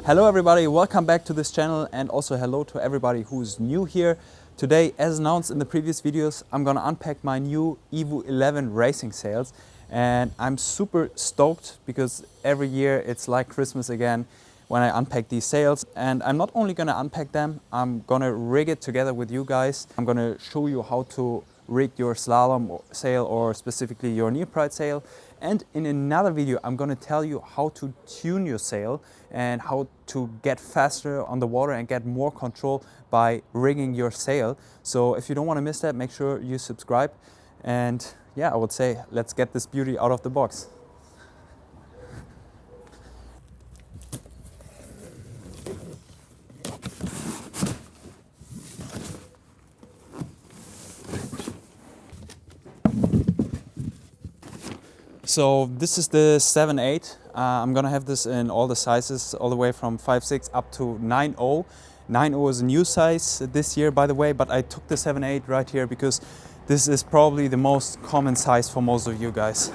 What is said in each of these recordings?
Hello everybody, welcome back to this channel, and also hello to everybody who's new here. Today, as announced in the previous videos, I'm gonna unpack my new EVO XI racing sails, and I'm super stoked because every year it's like Christmas again when I unpack these sails. And I'm not only gonna unpack them, I'm gonna rig it together with you guys. I'm gonna show you how to rig your slalom sail or specifically your NeilPryde sail. And in another video, I'm gonna tell you how to tune your sail and how to get faster on the water and get more control by rigging your sail. So if you don't wanna miss that, make sure you subscribe. And yeah, I would say, let's get this beauty out of the box. So this is the 7/8. I'm gonna have this in all the sizes, all the way from 5/6 up to 9/0. 9/0 is a new size this year, by the way, but I took the 7/8 right here because this is probably the most common size for most of you guys.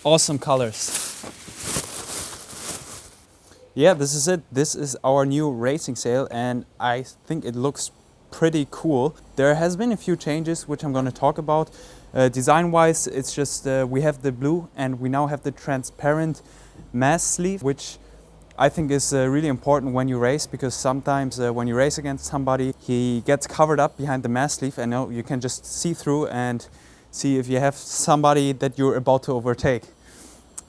Awesome colors. Yeah, this is it. This is our new racing sail, and I think it looks pretty cool. There has been a few changes which I'm going to talk about. Design wise, it's just we have the blue and we now have the transparent mast sleeve, which I think is really important when you race, because sometimes when you race against somebody, he gets covered up behind the mast sleeve and you can just see through and see if you have somebody that you're about to overtake.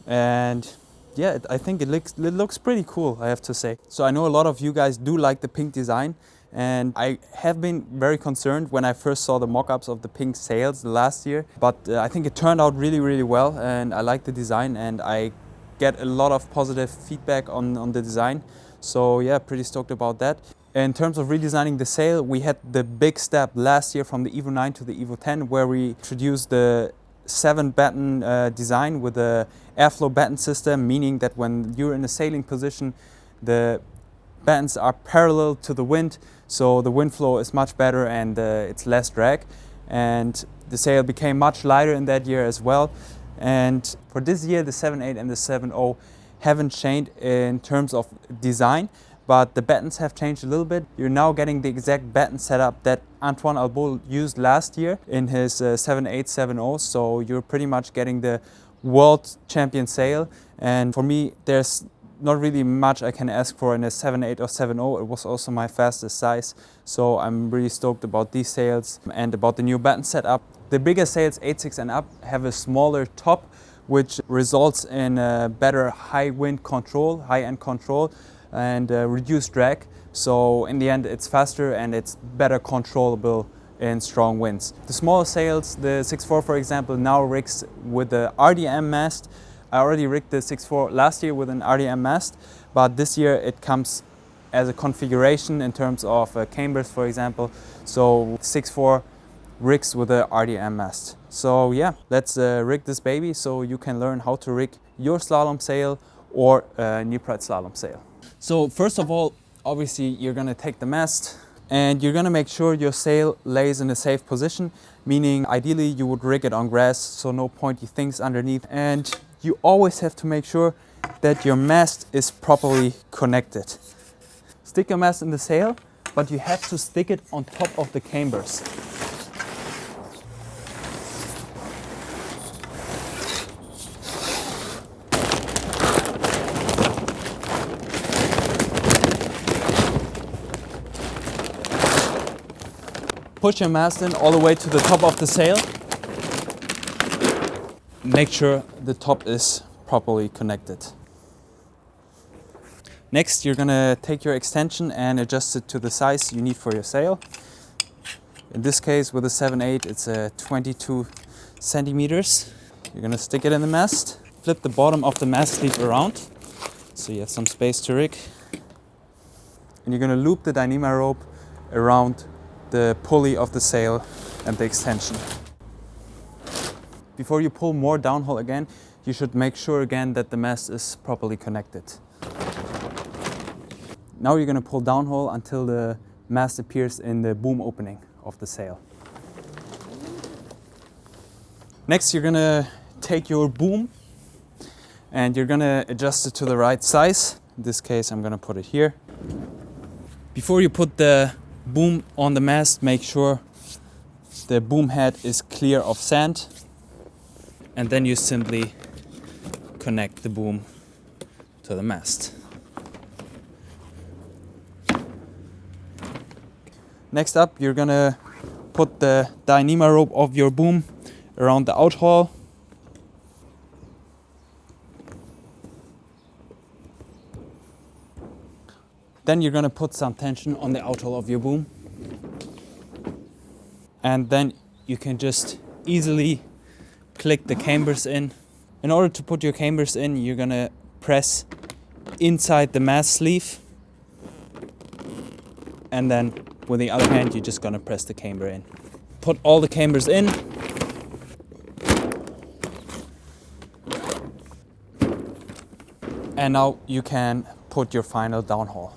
And yeah, I think it looks pretty cool, I have to say. So I know a lot of you guys do like the pink design, and I have been very concerned when I first saw the mock-ups of the pink sails last year, but I think it turned out really well, and I like the design, and I get a lot of positive feedback on the design. So yeah, pretty stoked about that. In terms of redesigning the sail, we had the big step last year from the EVO IX to the EVO X, where we introduced the 7-batten design with the airflow batten system, meaning that when you're in a sailing position, the battens are parallel to the wind, so the wind flow is much better and it's less drag. And the sail became much lighter in that year as well. And for this year, the 7/8 and the 7/0 haven't changed in terms of design, but the battens have changed a little bit. You're now getting the exact batten setup that Antoine Albault used last year in his 7/8, 7/0. So you're pretty much getting the world champion sail. And for me, there's not really much I can ask for in a 7/8 or 7/0. It was also my fastest size. So I'm really stoked about these sails and about the new batten setup. The bigger sails, 8/6 and up, have a smaller top, which results in better high-end control, and reduced drag. So in the end, it's faster and it's better controllable in strong winds. The smaller sails, the 6/4 for example, now rigs with the RDM mast. I already rigged the 6/4 last year with an RDM mast, but this year it comes as a configuration in terms of cambers, for example. So 6/4 rigs with the RDM mast. So yeah, let's rig this baby so you can learn how to rig your slalom sail or NeilPryde slalom sail. So first of all, obviously you're gonna take the mast and you're gonna make sure your sail lays in a safe position, meaning ideally you would rig it on grass, so no pointy things underneath. And you always have to make sure that your mast is properly connected. Stick your mast in the sail, but you have to stick it on top of the cambers. Push your mast in all the way to the top of the sail. Make sure the top is properly connected. Next, you're gonna take your extension and adjust it to the size you need for your sail. In this case, with a 7/8, it's 22 centimeters. You're gonna stick it in the mast. Flip the bottom of the mast sleeve around, so you have some space to rig. And you're gonna loop the dyneema rope around the pulley of the sail and the extension. before you pull more downhole again, you should make sure again that the mast is properly connected. Now you're going to pull downhole until the mast appears in the boom opening of the sail. Next, you're going to take your boom and you're going to adjust it to the right size. In this case, I'm going to put it here. Before you put the boom on the mast, make sure the boom head is clear of sand, and then you simply connect the boom to the mast. Next up, you're gonna put the dyneema rope of your boom around the outhaul. Then you're gonna put some tension on the outhaul of your boom. And then you can just easily click the cambers in. In order to put your cambers in, you're gonna press inside the mast sleeve. And then with the other hand, you're just gonna press the camber in. Put all the cambers in. And now you can put your final downhaul.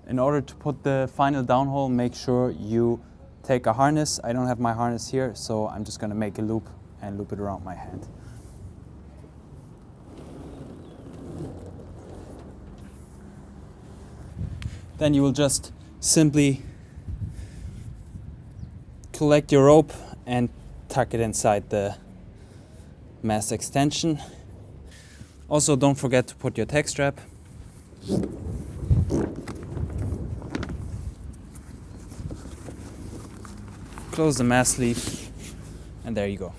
In order to put the final downhaul, make sure you take a harness. I don't have my harness here, so I'm just gonna make a loop and loop it around my hand. Then you will just simply collect your rope and tuck it inside the mast extension. Also, don't forget to put your tack strap. Close the mast sleeve, and there you go.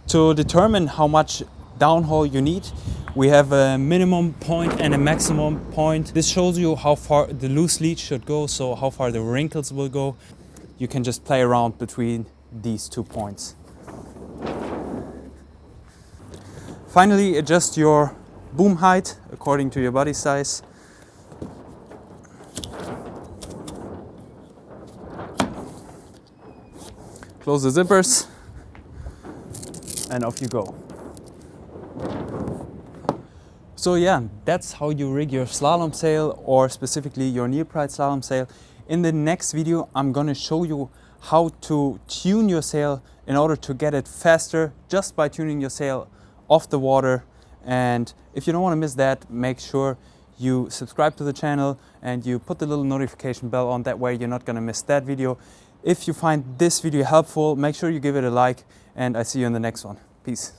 To determine how much downhaul you need, we have a minimum point and a maximum point. This shows you how far the loose lead should go, so how far the wrinkles will go. You can just play around between these 2 points. Finally, adjust your boom height according to your body size. Close the zippers, and off you go. So yeah, that's how you rig your slalom sail, or specifically your NeilPryde slalom sail. In the next video, I'm gonna show you how to tune your sail in order to get it faster just by tuning your sail off the water. And if you don't want to miss that, make sure you subscribe to the channel and you put the little notification bell on. That way you're not gonna miss that video. If you find this video helpful, make sure you give it a like, and I see you in the next one. Peace.